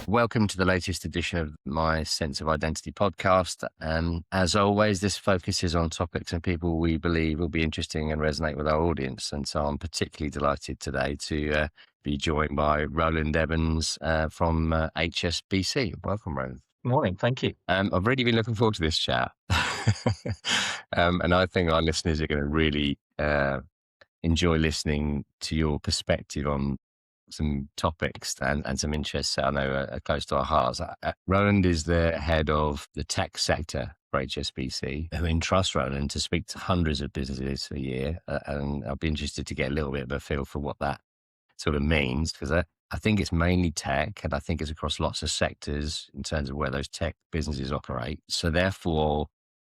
Welcome to the latest edition of my Sense of Identity podcast. As always, this focuses on topics and people we believe will be interesting and resonate with our audience. And so I'm particularly delighted today to be joined by Roland Emmans from HSBC. Welcome, Roland. Morning, thank you. I've really been looking forward to this chat. And I think our listeners are going to really enjoy listening to your perspective on some topics and some interests that I know are close to our hearts. Roland is the head of the tech sector for HSBC, who entrusts Roland to speak to hundreds of businesses a year. And I'll be interested to get a little bit of a feel for what that sort of means, because I think it's mainly tech, and I think it's across lots of sectors in terms of where those tech businesses operate. So therefore,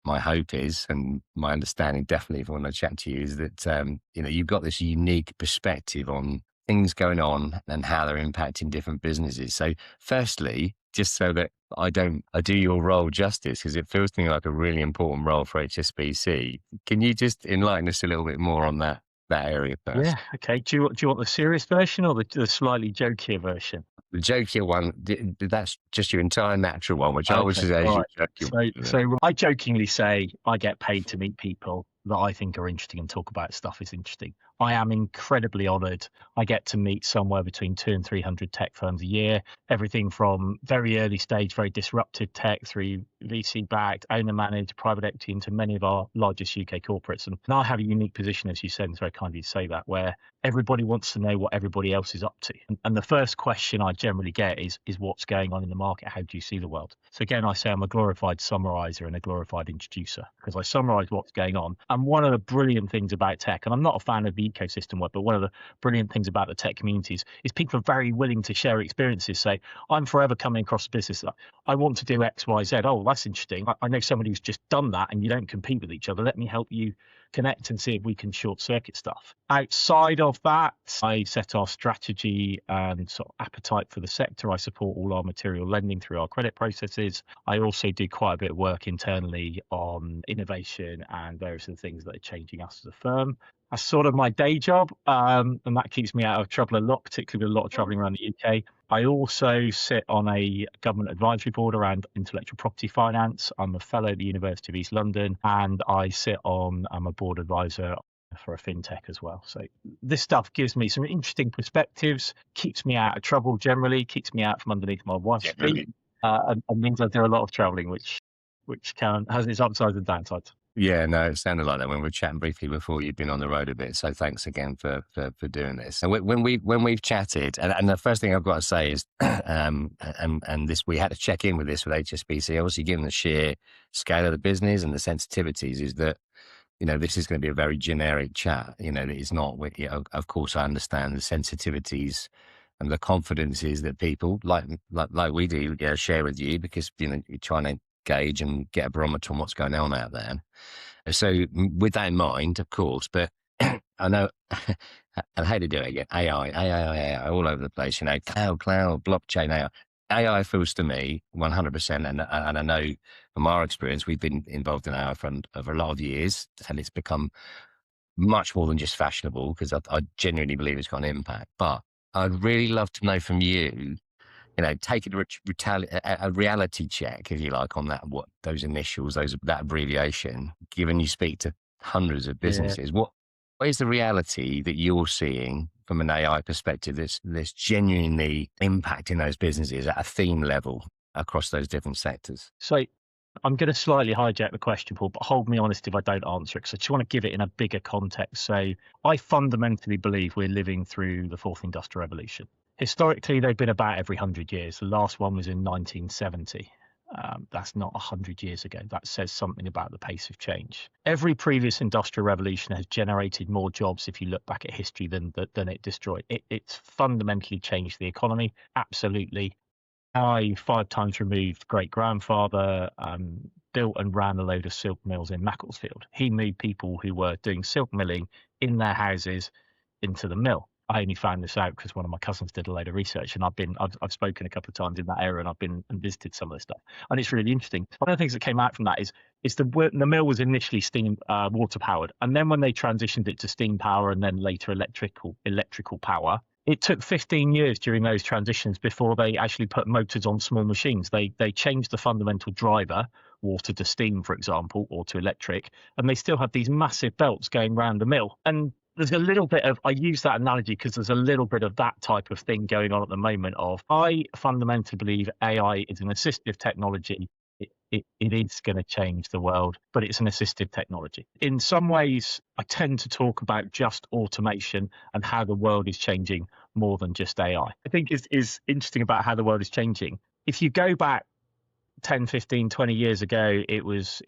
my hope is, and my understanding definitely from when I chat to you, is that you've got this unique perspective on things going on and how they're impacting different businesses. So firstly, just so that I do your role justice, because it feels to me like a really important role for HSBC, can you just enlighten us a little bit more on that area first? Yeah, okay. Do you want the serious version or the slightly jokier version? The jokier one, that's just your entire natural one, which I always say is joking. So I jokingly say I get paid to meet people that I think are interesting and talk about stuff is interesting. I am incredibly honoured. I get to meet somewhere between 200 and 300 tech firms a year, everything from very early stage, very disruptive tech through VC-backed, owner-managed, private equity into many of our largest UK corporates. And I have a unique position, as you said, and it's very kind of you to say that, where everybody wants to know what everybody else is up to. And the first question I generally get is what's going on in the market? How do you see the world? So again, I say I'm a glorified summariser and a glorified introducer, because I summarise what's going on. And one of the brilliant things about tech, and I'm not a fan of the ecosystem work, but one of the brilliant things about the tech communities is people are very willing to share experiences. Say, I'm forever coming across a business that I want to do X, Y, Z. Oh, that's interesting. I know somebody who's just done that and you don't compete with each other. Let me help you connect and see if we can short circuit stuff. Outside of that, I set our strategy and sort of appetite for the sector. I support all our material lending through our credit processes. I also do quite a bit of work internally on innovation and various of the things that are changing us as a firm. That's sort of my day job, and that keeps me out of trouble a lot, particularly with a lot of travelling around the UK. I also sit on a government advisory board around intellectual property finance. I'm a fellow at the University of East London, and I'm a board advisor for a fintech as well. So this stuff gives me some interesting perspectives, keeps me out of trouble generally, keeps me out from underneath my wife's feet, and means I do a lot of travelling, which has its upsides and downsides. Yeah, no, it sounded like that when we were chatting briefly before. You'd been on the road a bit, so thanks again for doing this. And when we've chatted, and the first thing I've got to say is, and this, we had to check in with this with HSBC. Obviously, given the sheer scale of the business and the sensitivities, is that this is going to be a very generic chat. It's not. Of course, I understand the sensitivities and the confidences that people like we do share with you, because you're trying to gauge and get a barometer on what's going on out there. So with that in mind, of course, but I know I hate to do it again. AI all over the place, cloud, blockchain, AI feels to me 100%. And I know from our experience, we've been involved in AI for a lot of years, and it's become much more than just fashionable, because I genuinely believe it's got an impact. But I'd really love to know from you, taking a reality check, if you like, on that, what those initials, that abbreviation, given you speak to hundreds of businesses, what is the reality that you're seeing from an AI perspective that's genuinely impacting those businesses at a theme level across those different sectors? So I'm going to slightly hijack the question, Paul, but hold me honest if I don't answer it, because I just want to give it in a bigger context. So I fundamentally believe we're living through the fourth industrial revolution. Historically, they've been about every 100 years. The last one was in 1970. That's not 100 years ago. That says something about the pace of change. Every previous industrial revolution has generated more jobs, if you look back at history, than it destroyed. It's fundamentally changed the economy, absolutely. My 5 times removed great-grandfather built and ran a load of silk mills in Macclesfield. He moved people who were doing silk milling in their houses into the mill. I only found this out because one of my cousins did a load of research, and I've spoken a couple of times in that area, and I've been and visited some of this stuff, and it's really interesting. One of the things that came out from that is the mill was initially steam water powered, and then when they transitioned it to steam power and then later electrical power, It took 15 years during those transitions before they actually put motors on small machines. They changed the fundamental driver, water to steam, for example, or to electric, and they still have these massive belts going round the mill. And there's a little bit of, I use that analogy because there's a little bit of that type of thing going on at the moment of, I fundamentally believe AI is an assistive technology. It is going to change the world, but it's an assistive technology. In some ways, I tend to talk about just automation and how the world is changing more than just AI. I think is interesting about how the world is changing. If you go back 10, 15, 20 years ago, it was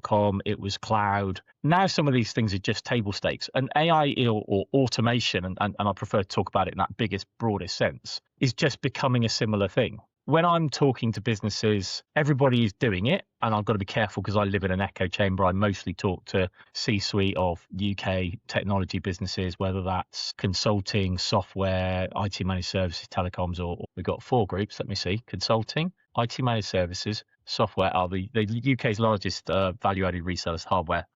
.com, it was cloud. Now some of these things are just table stakes. And AI or automation, and I prefer to talk about it in that biggest, broadest sense, is just becoming a similar thing. When I'm talking to businesses, everybody is doing it. And I've got to be careful because I live in an echo chamber. I mostly talk to C-suite of UK technology businesses, whether that's consulting, software, IT managed services, telecoms, or we've got 4 groups. Let me see. Consulting, IT managed services, software are the UK's largest value-added resellers, hardware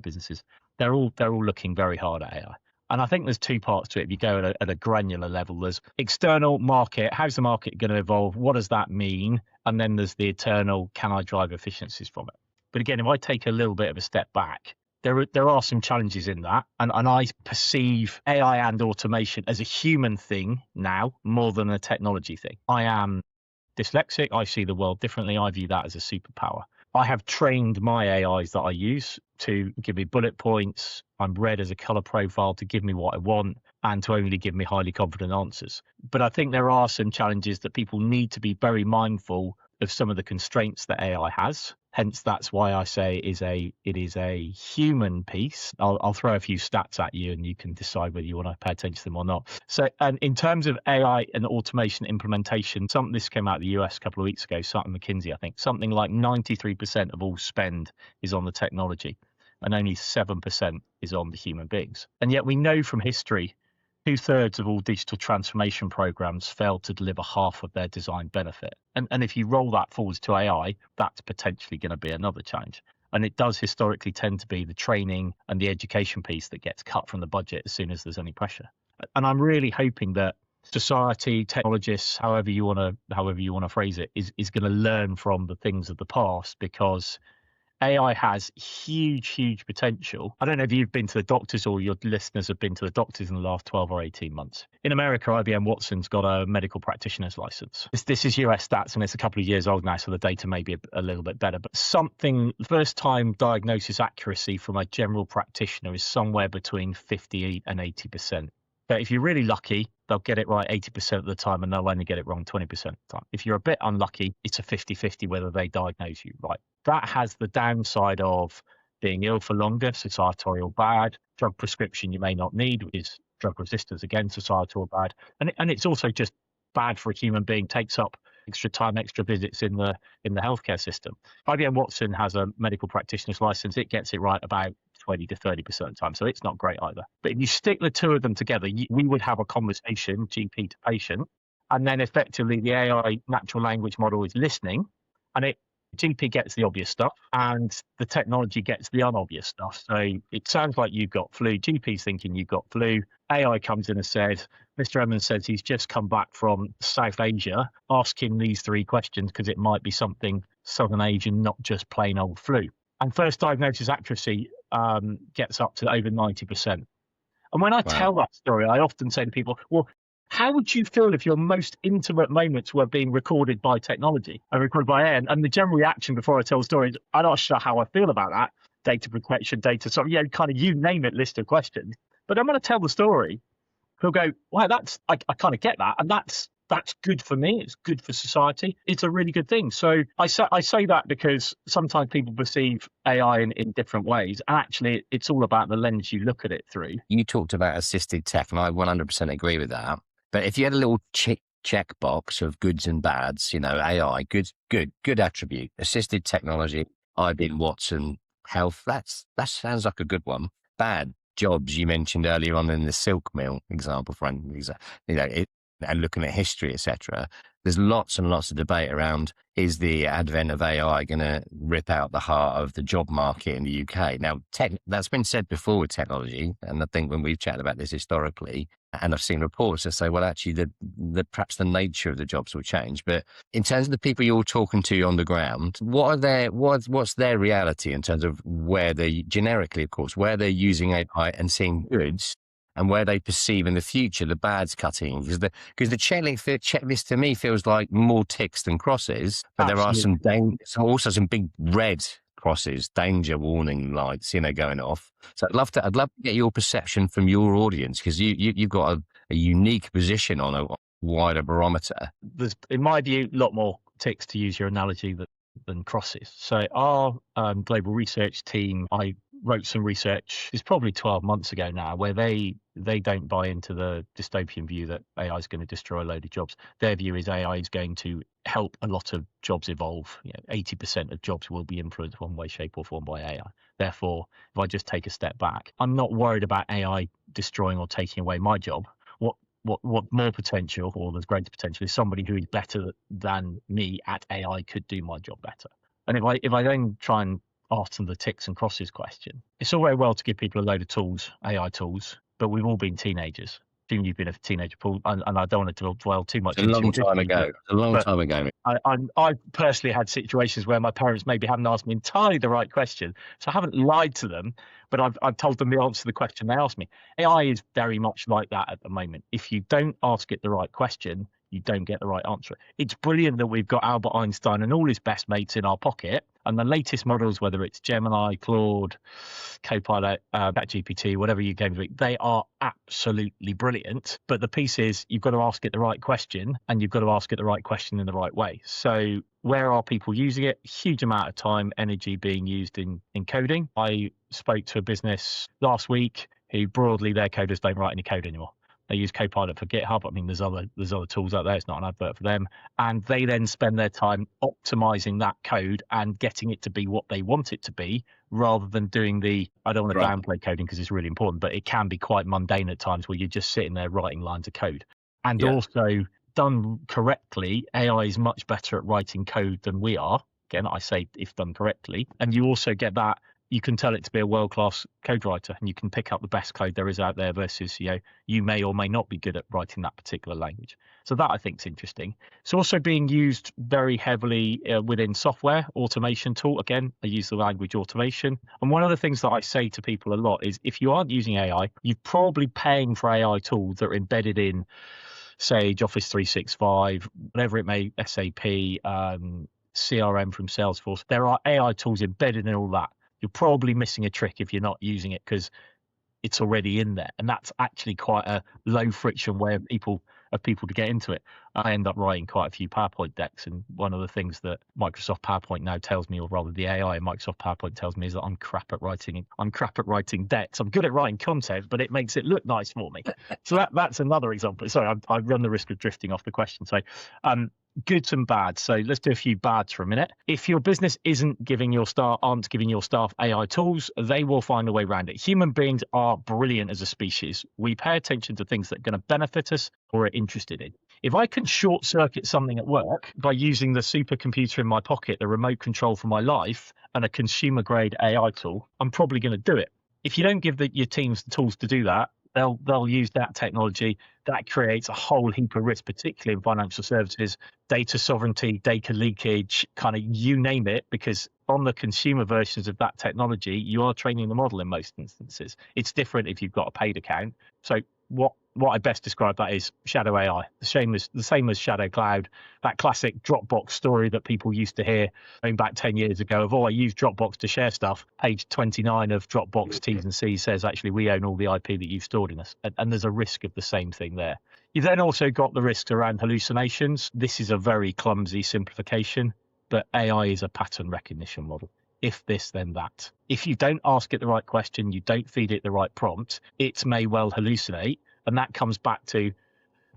businesses. They're all looking very hard at AI. And I think there's 2 parts to it. If you go at a granular level, there's external market. How's the market going to evolve? What does that mean? And then there's the eternal, can I drive efficiencies from it? But again, if I take a little bit of a step back, there are some challenges in that. And I perceive AI and automation as a human thing now more than a technology thing. I am dyslexic. I see the world differently. I view that as a superpower. I have trained my AIs that I use to give me bullet points. I'm read as a color profile to give me what I want and to only give me highly confident answers. But I think there are some challenges that people need to be very mindful of some of the constraints that AI has. Hence, that's why I say it is a human piece. I'll throw a few stats at you and you can decide whether you want to pay attention to them or not. So, and in terms of AI and automation implementation, this came out of the US a couple of weeks ago, something McKinsey, I think, something like 93% of all spend is on the technology and only 7% is on the human beings. And yet we know from history, 2/3 of all digital transformation programs fail to deliver half of their design benefit. And if you roll that forwards to AI, that's potentially going to be another challenge. And it does historically tend to be the training and the education piece that gets cut from the budget as soon as there's any pressure. And I'm really hoping that society, technologists, however you want to phrase it, is going to learn from the things of the past, because AI has huge potential. I don't know if you've been to the doctors or your listeners have been to the doctors in the last 12 or 18 months. In America, IBM Watson's got a medical practitioner's license. This is US stats and it's a couple of years old now, so the data may be a little bit better. But first time diagnosis accuracy from a general practitioner is somewhere between 50 and 80%. But if you're really lucky, they'll get it right 80% of the time and they'll only get it wrong 20% of the time. If you're a bit unlucky, it's a 50-50 whether they diagnose you right. That has the downside of being ill for longer, societal bad. Drug prescription you may not need is drug resistance, again, societal bad. And it's also just bad for a human being, takes up extra time, extra visits in the healthcare system. IBM Watson has a medical practitioner's license. It gets it right about 20 to 30% of the time. So it's not great either. But if you stick the 2 of them together, we would have a conversation, GP to patient, and then effectively the AI natural language model is listening, and GP gets the obvious stuff and the technology gets the unobvious stuff. So it sounds like you've got flu. GP's thinking you've got flu. AI comes in and says, Mr. Emmans says he's just come back from South Asia. Ask him these 3 questions because it might be something Southern Asian, not just plain old flu. And first diagnosis accuracy gets up to over 90%. And when I tell that story, I often say to people, well, how would you feel if your most intimate moments were being recorded by technology and recorded by AI? And the general reaction before I tell the story is, I'm not sure how I feel about that. Data protection, data, so kind of you name it, list of questions. But I'm going to tell the story. He'll go, wow, I kind of get that. And that's good for me. It's good for society. It's a really good thing. So I say that because sometimes people perceive AI in different ways. And actually, it's all about the lens you look at it through. You talked about assisted tech, and I 100% agree with that. But if you had a little check box of goods and bads, AI, good attribute, assisted technology, IBM Watson, health, that sounds like a good one. Bad jobs, you mentioned earlier on in the silk mill example, and looking at history, etc., there's lots and lots of debate around, is the advent of AI going to rip out the heart of the job market in the UK? Now, that's been said before with technology. And I think when we've chatted about this historically, and I've seen reports that say, well, actually, perhaps the nature of the jobs will change. But in terms of the people you're talking to on the ground, what's their reality in terms of where they, generically, of course, where they're using AI and seeing goods, and where they perceive in the future the bad's cutting? Because the checklist to me feels like more ticks than crosses, but there are also some big red crosses, danger warning lights, going off. So I'd love to get your perception from your audience, because you've got a unique position on a wider barometer. There's, in my view, a lot more ticks, to use your analogy, than crosses. So our global research team, I wrote some research, it's probably 12 months ago now, where they don't buy into the dystopian view that AI is going to destroy a load of jobs. Their view is AI is going to help a lot of jobs evolve. 80% of jobs will be influenced one way, shape or form by AI. Therefore, if I just take a step back, I'm not worried about AI destroying or taking away my job. What more potential, or there's greater potential, is somebody who is better than me at AI could do my job better. And if I then try and ask them the ticks and crosses question, it's all very well to give people a load of tools, AI tools, but we've all been teenagers. Assuming you've been a teenager, Paul, and I don't want to dwell too much. It's a long time ago. I personally had situations where my parents maybe haven't asked me entirely the right question, so I haven't lied to them, but I've told them the answer to the question they asked me. AI is very much like that at the moment. If you don't ask it the right question, you don't get the right answer. It's brilliant that we've got Albert Einstein and all his best mates in our pocket, and the latest models, whether it's Gemini, Claude, Copilot, ChatGPT, whatever you came to, they are absolutely brilliant. But the piece is, you've got to ask it the right question, and you've got to ask it the right question in the right way. So where are people using it? Huge amount of time, energy being used in coding. I spoke to a business last week who broadly, their coders don't write any code anymore. They use Copilot for GitHub. I mean, there's other tools out there. It's not an advert for them. And they then spend their time optimizing that code and getting it to be what they want it to be, rather than doing I don't want to downplay coding because it's really important, but it can be quite mundane at times where you're just sitting there writing lines of code. And also, done correctly, AI is much better at writing code than we are. Again, I say if done correctly. And you also get that. You can tell it to be a world-class code writer, and you can pick up the best code there is out there versus, you may or may not be good at writing that particular language. So that, I think, is interesting. It's also being used very heavily within software automation tool. Again, I use the language automation. And one of the things that I say to people a lot is, if you aren't using AI, you're probably paying for AI tools that are embedded in Sage, Office 365, whatever it may, SAP, CRM from Salesforce. There are AI tools embedded in all that. You're probably missing a trick if you're not using it, because it's already in there, and that's actually quite a low friction way of people to get into it. I end up writing quite a few PowerPoint decks, and one of the things that Microsoft PowerPoint now tells me, or rather the AI in Microsoft PowerPoint tells me, is that I'm crap at writing decks. I'm good at writing content, but it makes it look nice for me. So that's another example. Sorry, I run the risk of drifting off the question. So goods and bads. So let's do a few bads for a minute. If your business aren't giving your staff AI tools, they will find a way around it. Human beings are brilliant as a species. We pay attention to things that are going to benefit us or are interested in. If I can short circuit something at work by using the supercomputer in my pocket, the remote control for my life, and a consumer grade AI tool, I'm probably going to do it. If you don't give your teams the tools to do that, they'll use that technology. That creates a whole heap of risk, particularly in financial services, data sovereignty, data leakage, kind of you name it, because on the consumer versions of that technology, you are training the model in most instances. It's different if you've got a paid account. So what I best describe that is shadow AI, the same as shadow cloud, that classic Dropbox story that people used to hear going back 10 years ago of, I use Dropbox to share stuff. Page 29 of Dropbox T's and C's says, actually, we own all the IP that you've stored in us. And there's a risk of the same thing there. You've then also got the risks around hallucinations. This is a very clumsy simplification, but AI is a pattern recognition model. If this, then that. If you don't ask it the right question, you don't feed it the right prompt, it may well hallucinate. And that comes back to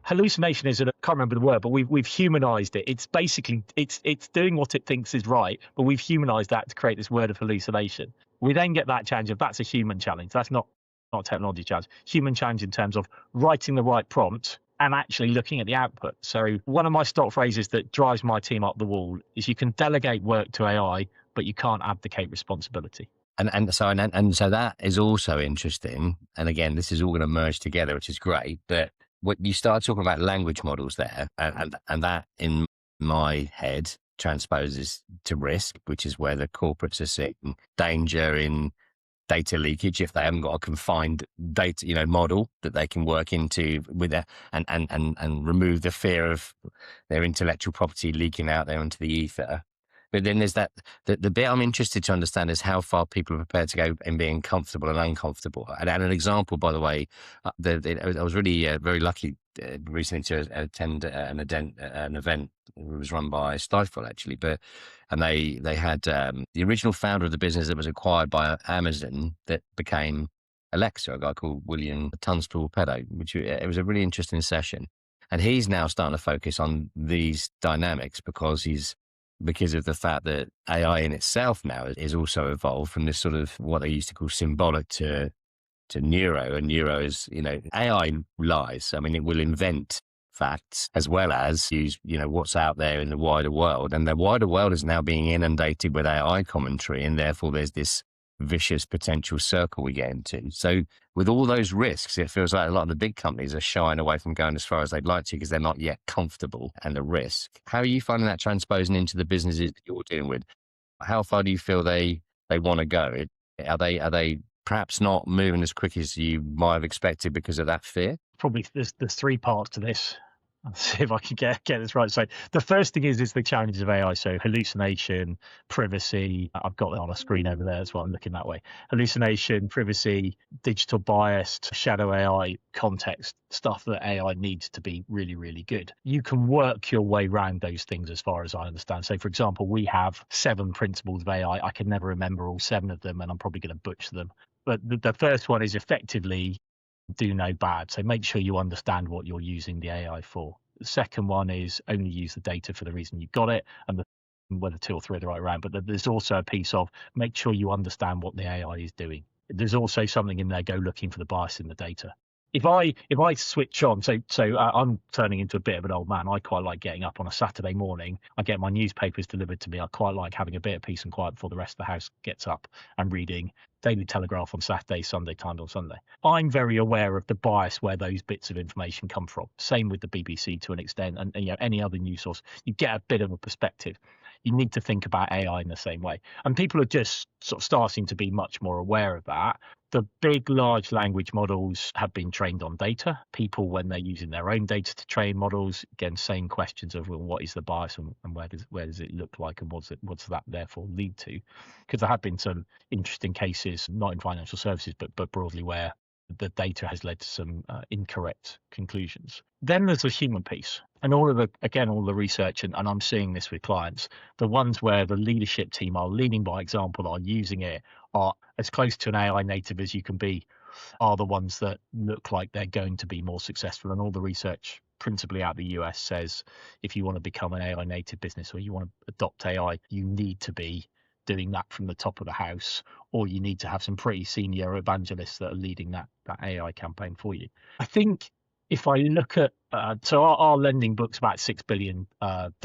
hallucination I can't remember the word, but we've humanized it. It's basically, it's doing what it thinks is right, but we've humanized that to create this word of hallucination. We then get that challenge of that's a human challenge. That's not a technology challenge. Human challenge in terms of writing the right prompt and actually looking at the output. So one of my stock phrases that drives my team up the wall is you can delegate work to AI, but you can't abdicate responsibility. And so that is also interesting. And again, this is all going to merge together, which is great. But what you start talking about language models there, and that in my head transposes to risk, which is where the corporates are seeing danger in data leakage if they haven't got a confined data, model that they can work into with that and remove the fear of their intellectual property leaking out there into the ether. But then there's the bit I'm interested to understand is how far people are prepared to go in being comfortable and uncomfortable. And an example, by the way, I was really very lucky recently to attend an event that was run by Stifel actually, and they had the original founder of the business that was acquired by Amazon that became Alexa, a guy called William Tunstall-Pedo, which it was a really interesting session. And he's now starting to focus on these dynamics because of the fact that AI in itself now is also evolved from this sort of what they used to call symbolic to neuro. And neuro is, AI lies. I mean, it will invent facts as well as use, what's out there in the wider world. And the wider world is now being inundated with AI commentary. And therefore there's this vicious potential circle we get into. So with all those risks, it feels like a lot of the big companies are shying away from going as far as they'd like to because they're not yet comfortable and the risk. How are you finding that transposing into the businesses that you're dealing with? How far do you feel they want to go? Are they perhaps not moving as quick as you might have expected because of that fear? Probably there's three parts to this. I'll see if I can get this right. So the first thing is the challenges of AI. So hallucination, privacy. I've got it on a screen over there as well. I'm looking that way. Hallucination, privacy, digital biased, shadow AI, context, stuff that AI needs to be really, really good. You can work your way around those things as far as I understand. So for example, we have 7 principles of AI. I can never remember all 7 of them and I'm probably going to butcher them. But the first one is effectively do no bad. So make sure you understand what you're using the AI for. The second one is only use the data for the reason you got it, and whether 2 or 3 are the right round. But there's also a piece of make sure you understand what the AI is doing. There's also something in there, go looking for the bias in the data. If I switch on, so I'm turning into a bit of an old man. I quite like getting up on a Saturday morning. I get my newspapers delivered to me. I quite like having a bit of peace and quiet before the rest of the house gets up and reading Daily Telegraph on Saturday, Sunday Times on Sunday. I'm very aware of the bias where those bits of information come from. Same with the BBC to an extent, and any other news source. You get a bit of a perspective. You need to think about AI in the same way, and people are just sort of starting to be much more aware of that. The big, large language models have been trained on data. People, when they're using their own data to train models, again, same questions of, well, what is the bias and where does it look like and what's that therefore lead to? Because there have been some interesting cases, not in financial services, but broadly where the data has led to some incorrect conclusions. Then there's the human piece. And all the research, and I'm seeing this with clients, the ones where the leadership team are leading by example, are using it, are as close to an AI native as you can be, are the ones that look like they're going to be more successful. And all the research, principally out of the US, says if you want to become an AI native business or you want to adopt AI, you need to be doing that from the top of the house, or you need to have some pretty senior evangelists that are leading that AI campaign for you. I think if I look at, so our lending book's about $6 billion.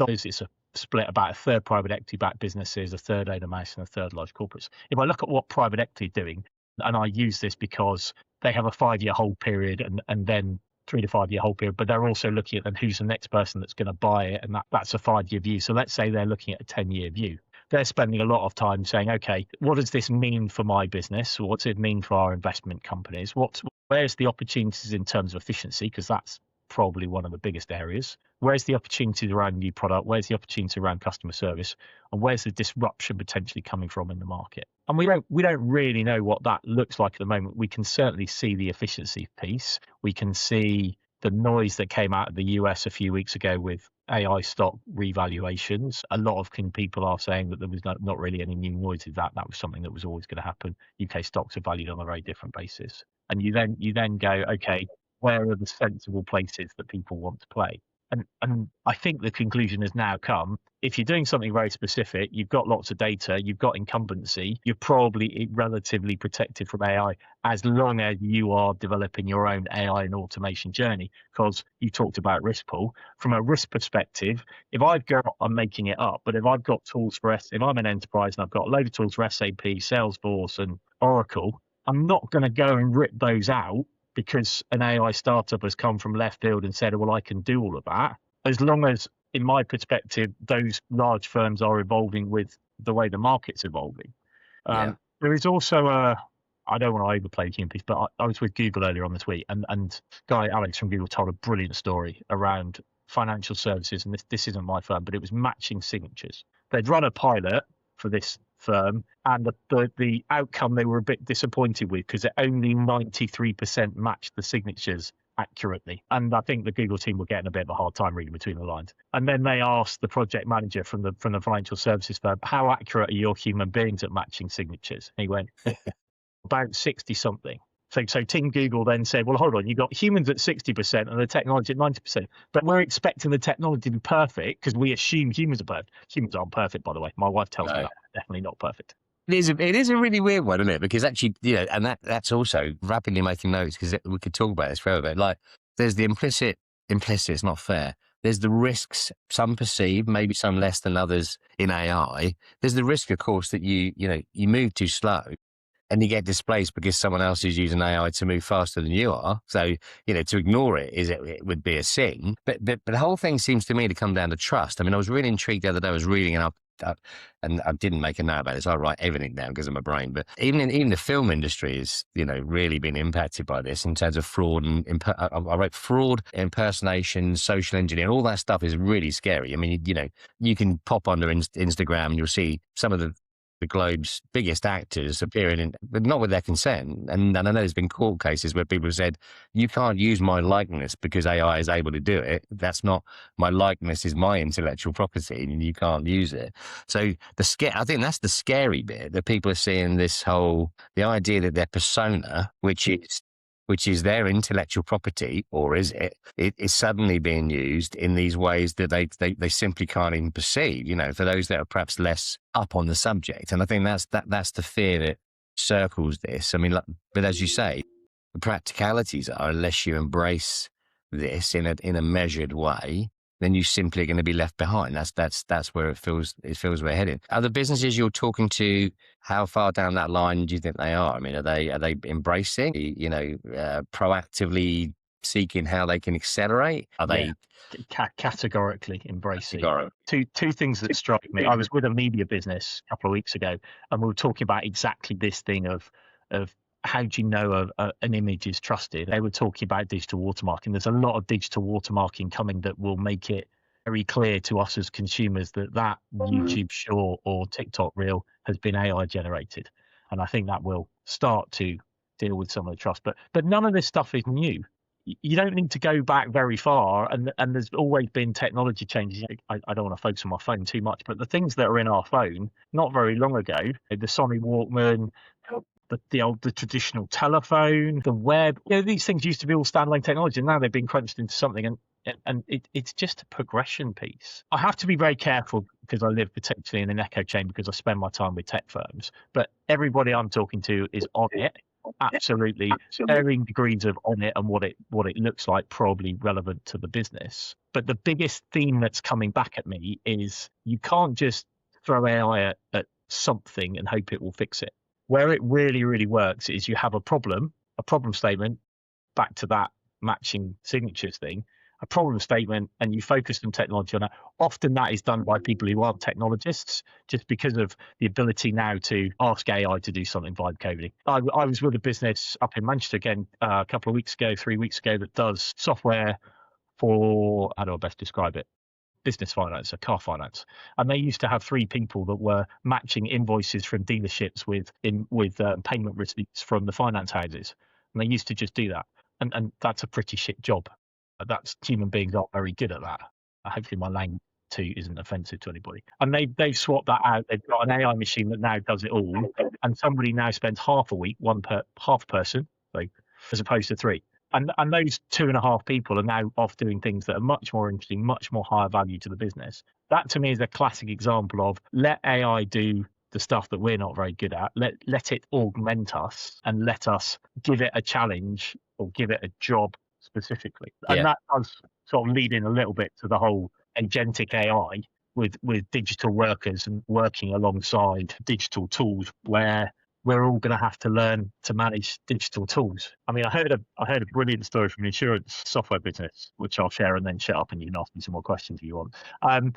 It's a split about a third private equity backed businesses, a third owner managed, and a third large corporates. If I look at what private equity are doing, and I use this because they have a 5-year hold period and then 3 to 5 year hold period, but they're also looking at then who's the next person that's going to buy it, and that's a 5-year view. So let's say they're looking at a 10-year view. They're spending a lot of time saying, okay, what does this mean for my business? What's it mean for our investment companies? Where's the opportunities in terms of efficiency? Because that's probably one of the biggest areas. Where's the opportunities around new product? Where's the opportunity around customer service? And where's the disruption potentially coming from in the market? And we don't really know what that looks like at the moment. We can certainly see the efficiency piece. We can see the noise that came out of the US a few weeks ago with AI stock revaluations. A lot of people are saying that there was not really any new noise. That was something that was always going to happen. UK stocks are valued on a very different basis. And you then go, okay, where are the sensible places that people want to play? And I think the conclusion has now come. If you're doing something very specific, you've got lots of data, you've got incumbency, you're probably relatively protected from AI as long as you are developing your own AI and automation journey. Because you talked about risk pool. From a risk perspective, if I'm making it up, but if I've got tools if I'm an enterprise and I've got a load of tools for SAP, Salesforce, and Oracle, I'm not going to go and rip those out because an AI startup has come from left field and said, well, I can do all of that. As long as, in my perspective, those large firms are evolving with the way the market's evolving. There is also I don't want to overplay the piece, but I was with Google earlier on this week, and guy Alex from Google told a brilliant story around financial services, and this isn't my firm, but it was matching signatures. They'd run a pilot for this firm, and the outcome they were a bit disappointed with because only 93% matched the signatures accurately. And I think the Google team were getting a bit of a hard time reading between the lines. And then they asked the project manager from the financial services firm, how accurate are your human beings at matching signatures? And he went, about 60 something. So Team Google then said, well, hold on, you've got humans at 60% and the technology at 90%. But we're expecting the technology to be perfect because we assume humans are perfect. Humans aren't perfect, by the way. My wife tells me that. Definitely not perfect. It is a really weird one, isn't it? Because actually, and that's also rapidly making notes, because we could talk about this forever. Like, there's the implicit, it's not fair. There's the risks, some perceive, maybe some less than others in AI. There's the risk, of course, that you move too slow and you get displaced because someone else is using AI to move faster than you are. So, to ignore it would be a sin. But the whole thing seems to me to come down to trust. I mean, I was really intrigued the other day. I was reading and I didn't make a note about it, so I write everything down because of my brain. But even the film industry is, really been impacted by this in terms of fraud and I wrote fraud, impersonation, social engineering, all that stuff is really scary. I mean, you can pop onto Instagram and you'll see some of the globe's biggest actors appearing but not with their consent. And I know there's been court cases where people have said, you can't use my likeness because AI is able to do it. That's not, my likeness is my intellectual property and you can't use it. So I think that's the scary bit, that people are seeing the idea that their persona, which is their intellectual property, or is it is suddenly being used in these ways that they simply can't even perceive, for those that are perhaps less up on the subject. And I think that's the fear that circles this. I mean, but as you say, the practicalities are, unless you embrace this in a measured way, then you're simply going to be left behind. That's where it feels we're heading. Are the businesses you're talking to, how far down that line do you think they are? I mean, are they embracing, proactively seeking how they can accelerate? Are they categorically embracing? Two things that strike me. I was with a media business a couple of weeks ago, and we were talking about exactly this thing of how do you know an image is trusted? They were talking about digital watermarking. There's a lot of digital watermarking coming that will make it very clear to us as consumers that YouTube short or TikTok reel has been AI generated. And I think that will start to deal with some of the trust. But none of this stuff is new. You don't need to go back very far, and there's always been technology changes. I don't want to focus on my phone too much, but the things that are in our phone not very long ago, the Sony Walkman, the traditional telephone, the web, these things used to be all standalone technology, and now they've been crunched into something, and it's just a progression piece. I have to be very careful because I live potentially in an echo chamber because I spend my time with tech firms, but everybody I'm talking to is on it. Absolutely, varying degrees of on it and what it looks like, probably relevant to the business. But the biggest theme that's coming back at me is you can't just throw AI at something and hope it will fix it. Where it really, really works is you have a problem statement, back to that matching signatures thing, a problem statement, and you focus on technology on that. Often that is done by people who aren't technologists, just because of the ability now to ask AI to do something vibe coding. I was with a business up in Manchester again a couple of weeks ago, 3 weeks ago, that does software for, how do I best describe it? Business finance, a car finance, and they used to have 3 people that were matching invoices from dealerships with payment receipts from the finance houses, and they used to just do that, and that's a pretty shit job. That's, human beings aren't very good at that. Hopefully my language too isn't offensive to anybody. And they've swapped that out. They've got an AI machine that now does it all, and somebody now spends half a week, half person, so as opposed to 3. And those 2.5 people are now off doing things that are much more interesting, much more higher value to the business. That to me is a classic example of let AI do the stuff that we're not very good at. Let it augment us and let us give it a challenge or give it a job specifically. And Yeah. that does sort of lead in a little bit to the whole agentic AI with digital workers and working alongside digital tools where we're all going to have to learn to manage digital tools. I mean, I heard a brilliant story from an insurance software business, which I'll share and then shut up and you can ask me some more questions if you want.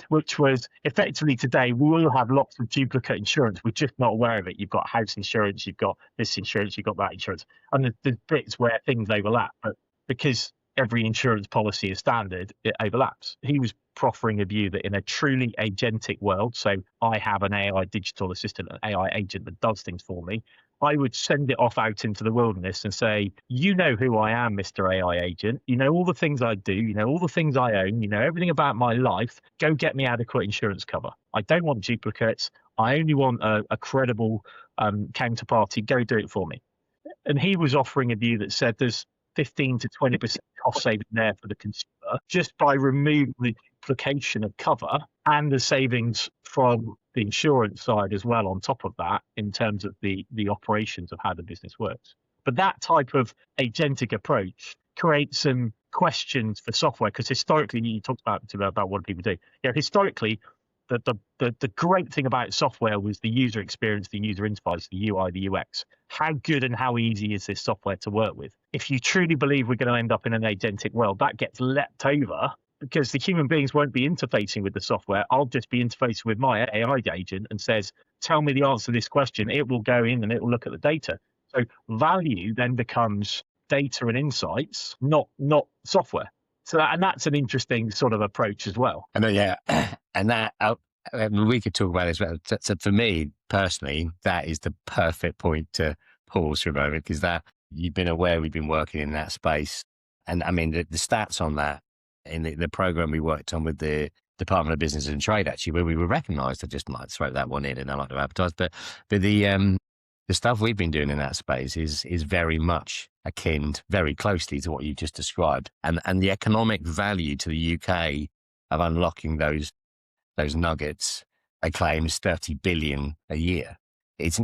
Which was effectively today we will have lots of duplicate insurance. We're just not aware of it. You've got house insurance, you've got this insurance, you've got that insurance, and there's bits where things overlap, but because every insurance policy is standard, it overlaps. He was proffering a view that in a truly agentic world, so I have an AI digital assistant, an AI agent that does things for me, I would send it off out into the wilderness and say, you know who I am, Mr. AI agent. You know all the things I do. You know all the things I own. You know everything about my life. Go get me adequate insurance cover. I don't want duplicates. I only want a credible counterparty. Go do it for me. And he was offering a view that said there's 15 to 20% cost saving there for the consumer just by removing the duplication of cover and the savings from the insurance side as well on top of that in terms of the operations of how the business works. But that type of agentic approach creates some questions for software because historically you talked about what people do. Historically, the great thing about software was the user experience, the user interface, the UI, the UX. How good and how easy is this software to work with? If you truly believe we're going to end up in an agentic world, that gets leapt over because the human beings won't be interfacing with the software. I'll just be interfacing with my AI agent and says, tell me the answer to this question. It will go in and it will look at the data. So value then becomes data and insights, not software. So that's an interesting sort of approach as well. And and that we could talk about this. So for me personally, that is the perfect point to pause for a moment because that you've been aware we've been working in that space, and I mean the stats on that in the program we worked on with the Department of Business and Trade actually, where we were recognised. I just might throw that one in, and I like to advertise, but the stuff we've been doing in that space is very much akin very closely to what you just described. And the economic value to the UK of unlocking those nuggets, they claim is 30 billion a year. It's,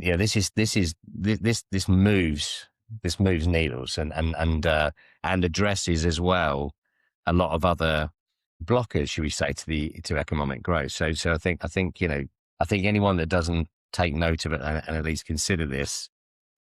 this moves needles and addresses as well a lot of other blockers, should we say, to economic growth. So I think anyone that doesn't take note of it and at least consider this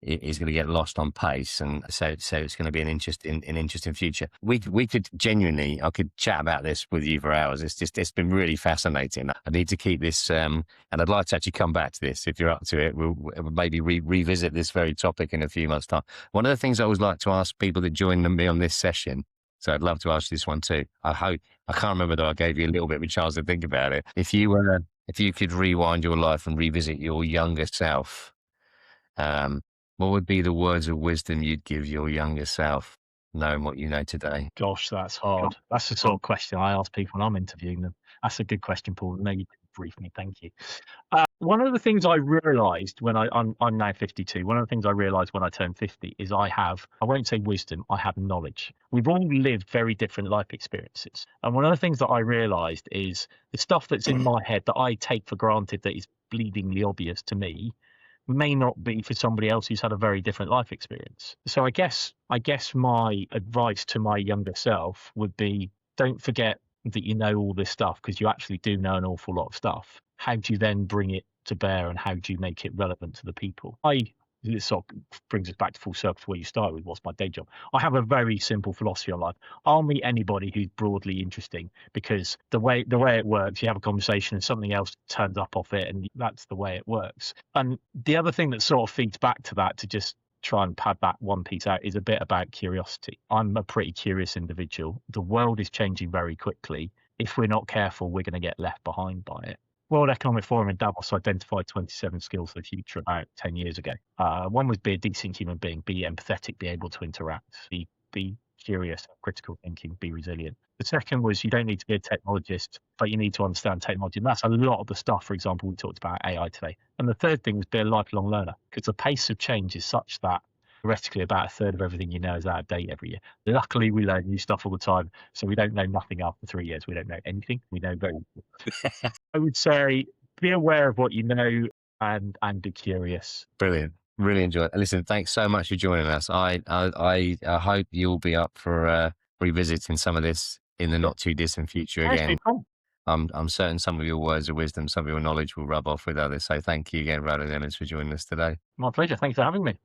is going to get lost on pace, and so it's going to be an interesting future. We could genuinely, I could chat about this with you for hours. It's been really fascinating. I need to keep this, and I'd like to actually come back to this if you're up to it. We'll maybe revisit this very topic in a few months' time. One of the things I always like to ask people that join me on this session, so I'd love to ask this one too. I can't remember though. I gave you a little bit of a chance to think about it. If you could rewind your life and revisit your younger self, what would be the words of wisdom you'd give your younger self, knowing what you know today? Gosh, that's hard. That's the sort of question I ask people when I'm interviewing them. That's a good question, Paul. No, you didn't brief me. Thank you. One of the things I realised when I'm now 52, one of the things I realised when I turned 50 is I won't say wisdom, I have knowledge. We've all lived very different life experiences. And one of the things that I realised is the stuff that's in my head that I take for granted that is bleedingly obvious to me may not be for somebody else who's had a very different life experience. So I guess my advice to my younger self would be, don't forget that you know all this stuff, because you actually do know an awful lot of stuff. How do you then bring it to bear and how do you make it relevant to the people? This sort of brings us back to full circle to where you start with, what's my day job? I have a very simple philosophy on life. I'll meet anybody who's broadly interesting, because the way it works, you have a conversation and something else turns up off it, and that's the way it works. And the other thing that sort of feeds back to that, to just try and pad that one piece out, is a bit about curiosity. I'm a pretty curious individual. The world is changing very quickly. If we're not careful, we're going to get left behind by it. World Economic Forum in Davos identified 27 skills for the future about 10 years ago. One was be a decent human being, be empathetic, be able to interact, be curious, critical thinking, be resilient. The second was you don't need to be a technologist, but you need to understand technology. And that's a lot of the stuff, for example, we talked about AI today. And the third thing was be a lifelong learner, because the pace of change is such that theoretically about a third of everything you know is out of date every year. Luckily, we learn new stuff all the time. So we don't know nothing after 3 years. We don't know anything. We know very little. I would say be aware of what you know and be curious. Brilliant. Really enjoyed it. Listen, thanks so much for joining us. I hope you'll be up for revisiting some of this in the not too distant future again. I'm certain some of your words of wisdom, some of your knowledge will rub off with others. So thank you again, Roland Emmans, for joining us today. My pleasure. Thanks for having me.